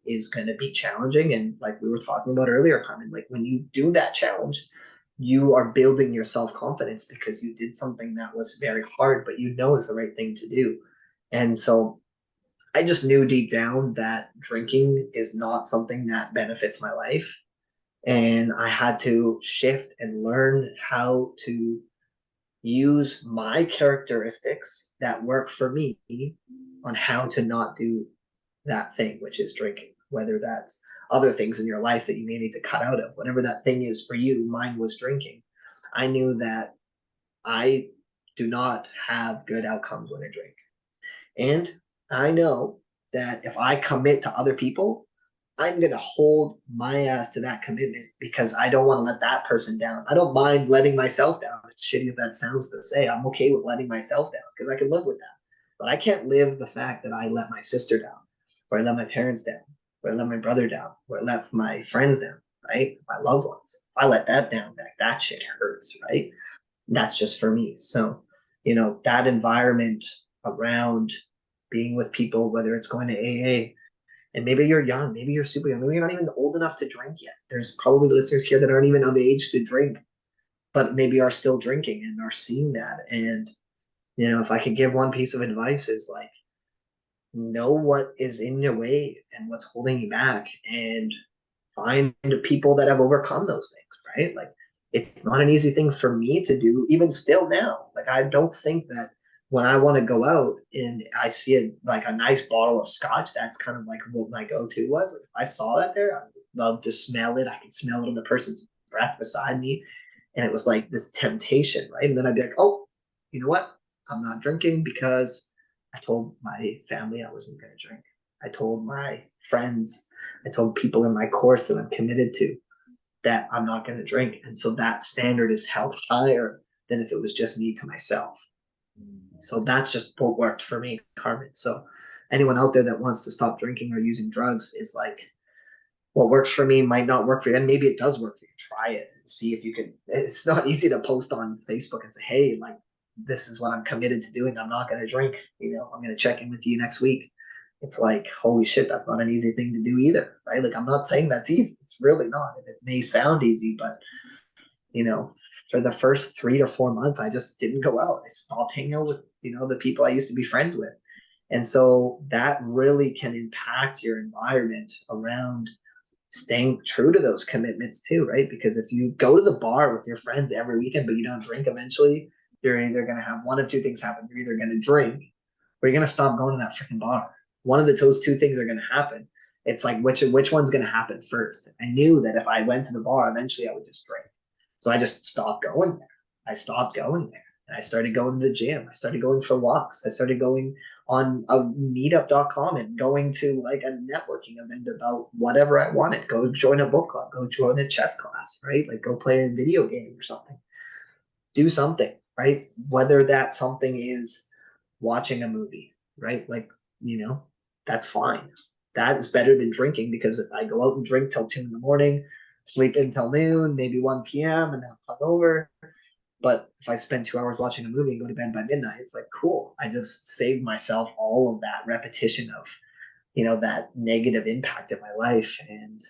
is going to be challenging. And like we were talking about earlier, Carmen, like when you do that challenge, you are building your self-confidence because you did something that was very hard, but you know is the right thing to do. And so I just knew deep down that drinking is not something that benefits my life. And I had to shift and learn how to use my characteristics that work for me on how to not do that thing, which is drinking, whether that's other things in your life that you may need to cut out of, whatever that thing is for you. Mine was drinking. I knew that I do not have good outcomes when I drink. And I know that if I commit to other people, I'm going to hold my ass to that commitment because I don't want to let that person down. I don't mind letting myself down. As shitty as that sounds to say, I'm okay with letting myself down because I can live with that. But I can't live the fact that I let my sister down, or I let my parents down, or I let my brother down, or I let my friends down, right? My loved ones. If I let that down, that shit hurts, right? That's just for me. So, that environment around being with people, whether it's going to AA, and maybe you're young, maybe you're super young, maybe you're not even old enough to drink yet. There's probably listeners here that aren't even of age to drink, but maybe are still drinking and are seeing that. And, if I could give one piece of advice is like, know what is in your way and what's holding you back and find people that have overcome those things, right? Like it's not an easy thing for me to do, even still now. Like I don't think that when I want to go out and I see like a nice bottle of scotch, that's kind of like what my go-to was. Like if I saw that there, I would love to smell it. I could smell it on the person's breath beside me. And it was like this temptation, right? And then I'd be like, oh, you know what? I'm not drinking because I told my family I wasn't going to drink. I told my friends, I told people in my course that I'm committed to that I'm not going to drink. And so that standard is held higher than if it was just me to myself. So that's just what worked for me, Carmen. So anyone out there that wants to stop drinking or using drugs is like, what works for me might not work for you. And maybe it does work for you. Try it and see if you can. It's not easy to post on Facebook and say, hey, like, this is what I'm committed to doing. I'm not going to drink. I'm going to check in with you next week. It's like, holy shit, that's not an easy thing to do either, right? Like, I'm not saying that's easy. It's really not. It may sound easy, but, you know, for the first 3 to 4 months, I just didn't go out. I stopped hanging out with, the people I used to be friends with. And so that really can impact your environment around staying true to those commitments too, right? Because if you go to the bar with your friends every weekend, but you don't drink, eventually you're either going to have one of two things happen. You're either going to drink or you're going to stop going to that freaking bar. One of those two things are going to happen. It's like, which one's going to happen first? I knew that if I went to the bar, eventually I would just drink. So I just stopped going there. I stopped going there. And I started going to the gym. I started going for walks. I started going on a meetup.com and going to like a networking event about whatever I wanted. Go join a book club, go join a chess class, right? Like go play a video game or something. Do something, right? Whether that something is watching a movie, right? Like, that's fine. That is better than drinking because if I go out and drink till 2 in the morning, sleep until noon, maybe 1 p.m., and then I'm hungover. But if I spend 2 hours watching a movie and go to bed by midnight, it's like, cool. I just saved myself all of that repetition of, that negative impact in my life. And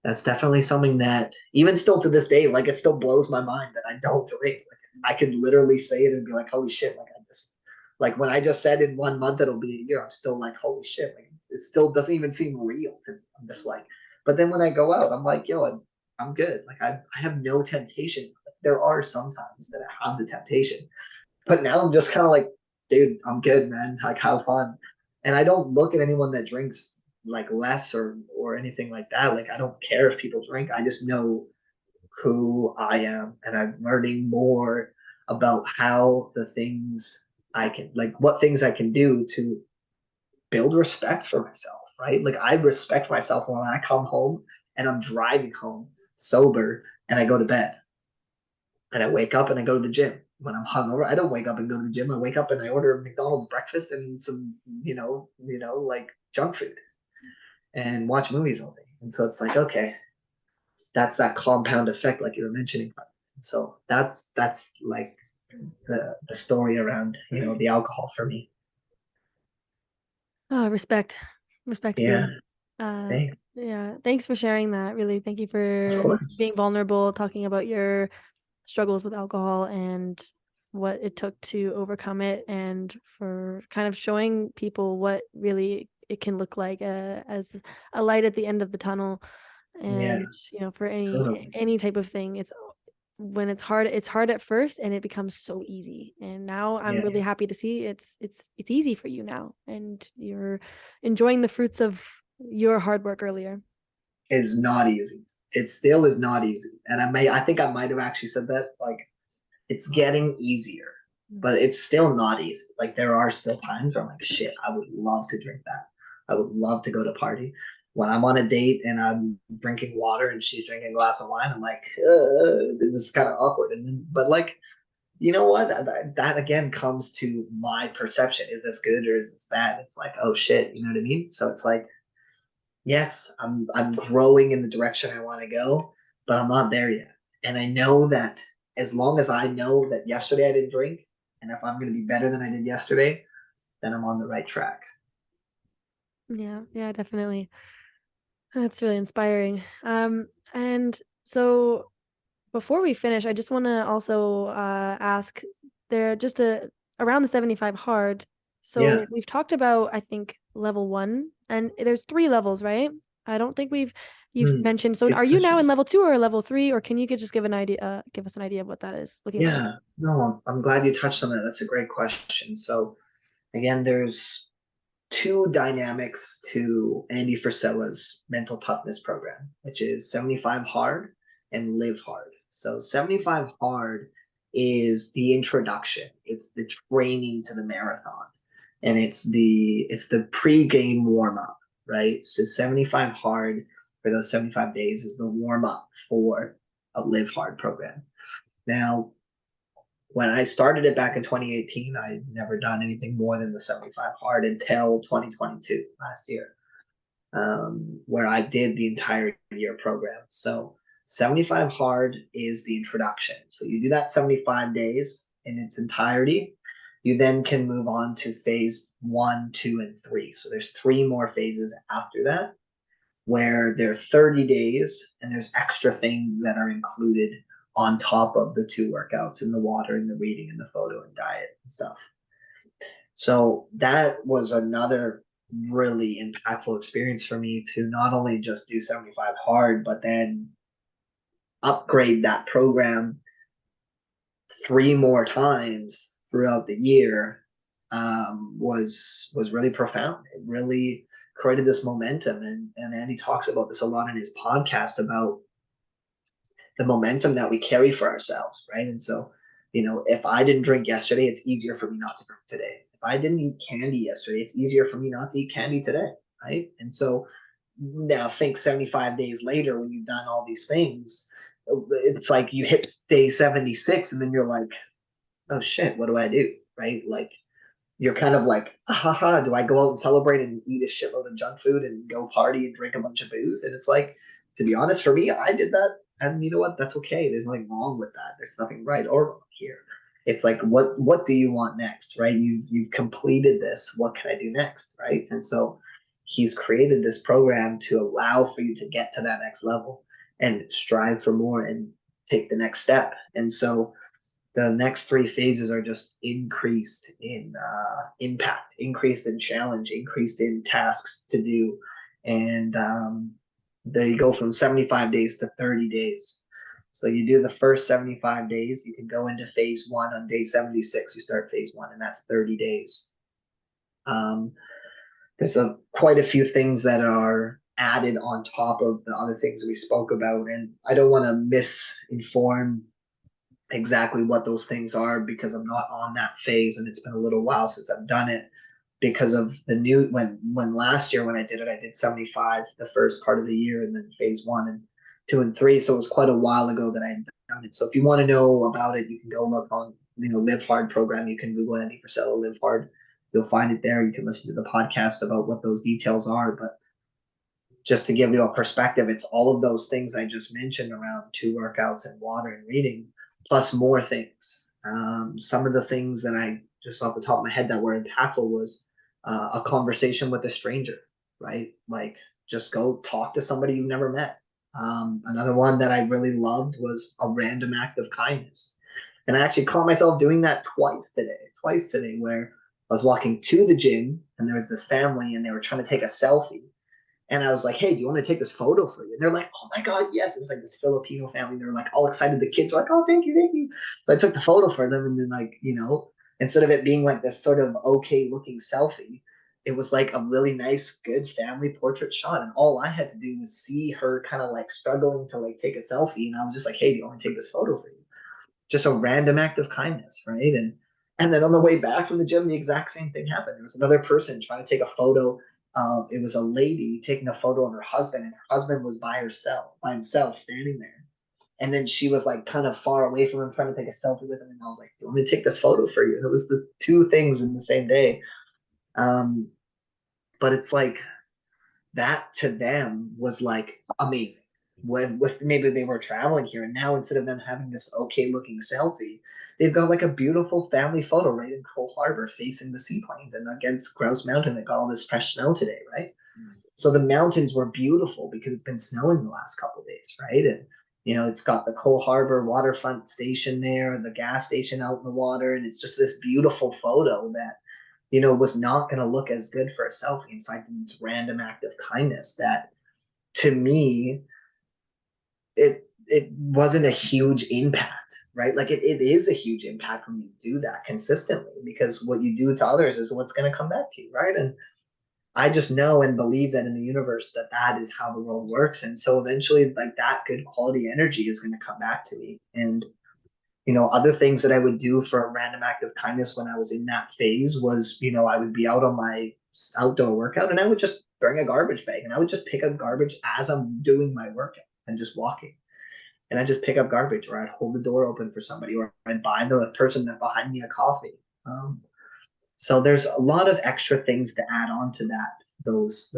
that's definitely something that even still to this day, like it still blows my mind that I don't drink. Like I could literally say it and be like, holy shit. Like I just, like when I just said in 1 month, it'll be a year. I'm still like, holy shit. Like it still doesn't even seem real to me. I'm just like, but then when I go out, I'm like, yo, I'm good. Like I have no temptation. There are sometimes that I have the temptation, but now I'm just kind of like, dude, I'm good, man. Like have fun. And I don't look at anyone that drinks like less or anything like that. Like I don't care if people drink. I just know who I am, and I'm learning more about how the things I can, like what things I can do to build respect for myself, right? Like I respect myself when I come home and I'm driving home sober and I go to bed and I wake up and I go to the gym. When I'm hungover, I don't wake up and go to the gym. I wake up and I order McDonald's breakfast and some, like junk food and watch movies all day. And so it's like, okay, that's that compound effect, like you were mentioning. So that's like the story around, the alcohol for me. Oh, respect, Yeah. Hugh. Uh, Hey, yeah, thanks for sharing that. Really, thank you of for course. being vulnerable, talking about your struggles with alcohol and what it took to overcome it, and for kind of showing people what really it can look like as a light at the end of the tunnel. Yeah, And for any totally. any type of thing, when it's hard at first and it becomes so easy. And now I'm Yeah, really happy to see it's easy for you now, and you're enjoying the fruits of your hard work earlier. it's not easy. It still is not easy. And I think I might have actually said that. Like, it's getting easier, but it's still not easy. Like, there are still times where I'm like, shit, I would love to drink that. I would love to go to party. When I'm on a date and I'm drinking water and she's drinking a glass of wine, I'm like, this is kind of awkward. And then, but like, you know what? That again comes to my perception. Is this good or is this bad? It's like, oh shit, you know what I mean? So it's like, yes, I'm growing in the direction I want to go, but I'm not there yet. And I know that as long as I know that yesterday I didn't drink, and if I'm going to be better than I did yesterday, then I'm on the right track. Yeah, yeah, definitely. That's really inspiring. And so before we finish, I just want to also ask there just around the 75 hard. Yeah. So we've talked about, I think, level one, and there's three levels, right? I don't think you've Hmm. mentioned. So Good are you now in question. level two or level three, or can you just give us an idea of what that is looking like? Yeah. No, I'm glad you touched on that. That's a great question. So again, there's two dynamics to Andy Frisella's mental toughness program, which is 75 hard and live hard. So 75 hard is the introduction. It's the training to the marathon. And it's the pre-game warm-up, right? So 75 hard for those 75 days is the warm-up for a live hard program. Now, when I started it back in 2018, I'd never done anything more than the 75 hard until 2022, last year, where I did the entire year program. So 75 hard is the introduction. So you do that 75 days in its entirety. You then can move on to phase one, two, and three. So there's three more phases after that where they're 30 days and there's extra things that are included on top of the two workouts and the water and the reading and the photo and diet and stuff. So that was another really impactful experience for me to not only just do 75 hard, but then upgrade that program three more times throughout the year was really profound. It really created this momentum, and Andy talks about this a lot in his podcast about the momentum that we carry for ourselves, right? And so, if I didn't drink yesterday, it's easier for me not to drink today. If I didn't eat candy yesterday, it's easier for me not to eat candy today, right? And so now think 75 days later when you've done all these things, it's like you hit day 76 and then you're like, oh shit, what do I do? Right? Like, you're kind of like, ah, ha, ha, do I go out and celebrate and eat a shitload of junk food and go party and drink a bunch of booze? And it's like, to be honest, for me, I did that. And you know what? That's okay. There's nothing wrong with that. There's nothing right or wrong here. It's like, what do you want next? Right? You've completed this. What can I do next? Right? And so he's created this program to allow for you to get to that next level and strive for more and take the next step. And so the next three phases are just increased in impact, increased in challenge, increased in tasks to do, and they go from 75 days to 30 days. So you do the first 75 days, you can go into phase one on day 76. You start phase one, and that's 30 days. Um, there's quite a few things that are added on top of the other things we spoke about, and I don't want to misinform exactly what those things are because I'm not on that phase and it's been a little while since I've done it because of the new when last year when I did 75 the first part of the year and then phase one and two and three. So it was quite a while ago that I had done it. So if you want to know about it, you can go look on Live Hard program. You can Google Andy Frisella Live Hard. You'll find it there. You can listen to the podcast about what those details are. But just to give you a perspective, it's all of those things I just mentioned around two workouts and water and reading, plus more things. Some of the things that I just off the top of my head that were impactful was a conversation with a stranger, right? Like just go talk to somebody you've never met. Another one that I really loved was a random act of kindness. And I actually caught myself doing that twice today, where I was walking to the gym and there was this family and they were trying to take a selfie. And I was like, hey, do you want to take this photo for you? And they're like, oh my God, yes. It was like this Filipino family. They were like all excited. The kids were like, oh, thank you, thank you. So I took the photo for them. And then, like, instead of it being like this sort of okay looking selfie, it was like a really nice, good family portrait shot. And all I had to do was see her kind of like struggling to like take a selfie. And I was just like, hey, do you want to take this photo for you? Just a random act of kindness, right? And then on the way back from the gym, the exact same thing happened. There was another person trying to take a photo. It was a lady taking a photo of her husband, and her husband was by himself, standing there. And then she was like kind of far away from him, trying to take a selfie with him. And I was like, "Do you want me to take this photo for you?" And it was the two things in the same day. Um, but it's like that to them was like amazing. When with maybe they were traveling here, and now instead of them having this okay looking selfie, they've got like a beautiful family photo right in Cole Harbor facing the seaplanes and against Grouse Mountain that got all this fresh snow today, right? So the mountains were beautiful because it's been snowing the last couple of days, right? And it's got the Cole Harbor waterfront station there, the gas station out in the water, and it's just this beautiful photo that was not going to look as good for a selfie. And so I did this random act of kindness that, to me, it wasn't a huge impact, right? Like it is a huge impact when you do that consistently, because what you do to others is what's going to come back to you, right? And I just know and believe that in the universe that that is how the world works. And so eventually, like, that good quality energy is going to come back to me. And other things that I would do for a random act of kindness when I was in that phase was, I would be out on my outdoor workout and I would just bring a garbage bag and I would just pick up garbage as I'm doing my workout and just walking. And I just pick up garbage, or I'd hold the door open for somebody, or I'd buy the person that behind me a coffee. So there's a lot of extra things to add on to that, those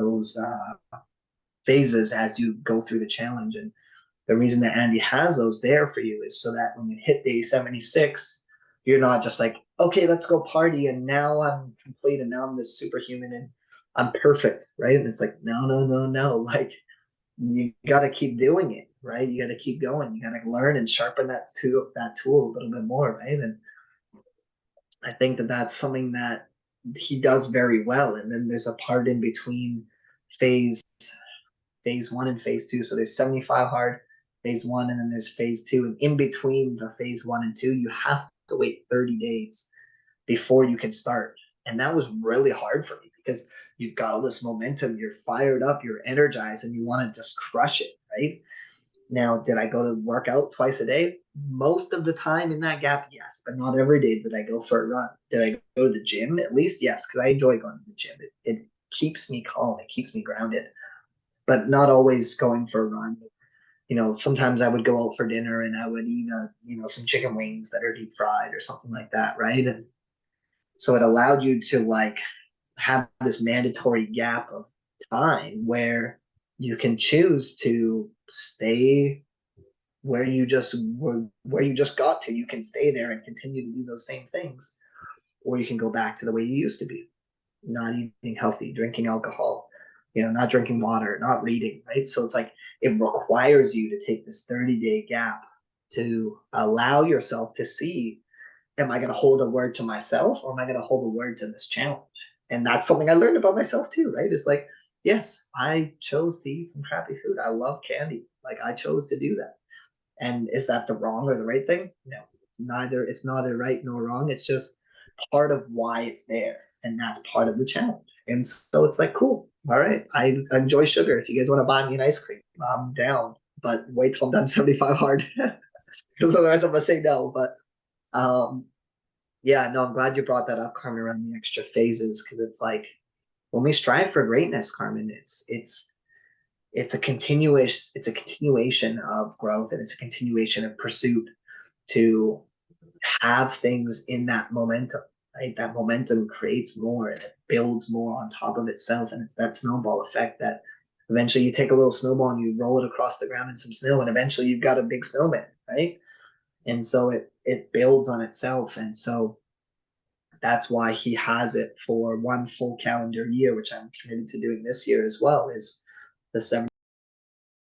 phases as you go through the challenge. And the reason that Andy has those there for you is so that when you hit day 76, you're not just like, okay, let's go party and now I'm complete and now I'm this superhuman and I'm perfect, right? And it's like, no, no, no, no. Like, you got to keep doing it, right? You got to keep going. You got to learn and sharpen that tool a little bit more, right? And I think that that's something that he does very well. And then there's a part in between phase phase one and phase two. So there's 75 hard, phase one, and then there's phase two. And in between the phase one and two, you have to wait 30 days before you can start. And that was really hard for me because you've got all this momentum, you're fired up, you're energized, and you want to just crush it, right? Now, did I go to work out twice a day? Most of the time in that gap, yes, but not every day did I go for a run. Did I go to the gym at least? Yes, because I enjoy going to the gym. It keeps me calm, it keeps me grounded, but not always going for a run. Sometimes I would go out for dinner and I would eat, some chicken wings that are deep fried or something like that, right? And so it allowed you to like have this mandatory gap of time where you can choose to stay where you just got to. You can stay there and continue to do those same things, or you can go back to the way you used to be, not eating healthy, drinking alcohol, not drinking water, not reading, right? So it's like it requires you to take this 30-day gap to allow yourself to see, am I going to hold a word to myself or am I going to hold a word to this challenge? And that's something I learned about myself too, right? It's like, yes, I chose to eat some crappy food. I love candy. Like, I chose to do that. And is that the wrong or the right thing? No, neither. It's neither right nor wrong. It's just part of why it's there. And that's part of the challenge. And so it's like, cool. All right. I enjoy sugar. If you guys want to buy me an ice cream, I'm down. But wait till I'm done 75 hard. Because otherwise I'm gonna say no. But yeah, no, I'm glad you brought that up, Carmen, around the extra phases, because it's like when we strive for greatness, Carmen, it's a continuation of growth, and it's a continuation of pursuit to have things in that momentum, right? That momentum creates more and it builds more on top of itself. And it's that snowball effect that eventually you take a little snowball and you roll it across the ground in some snow, and eventually you've got a big snowman, right? And so it builds on itself. And so that's why he has it for one full calendar year, which I'm committed to doing this year as well, is the 7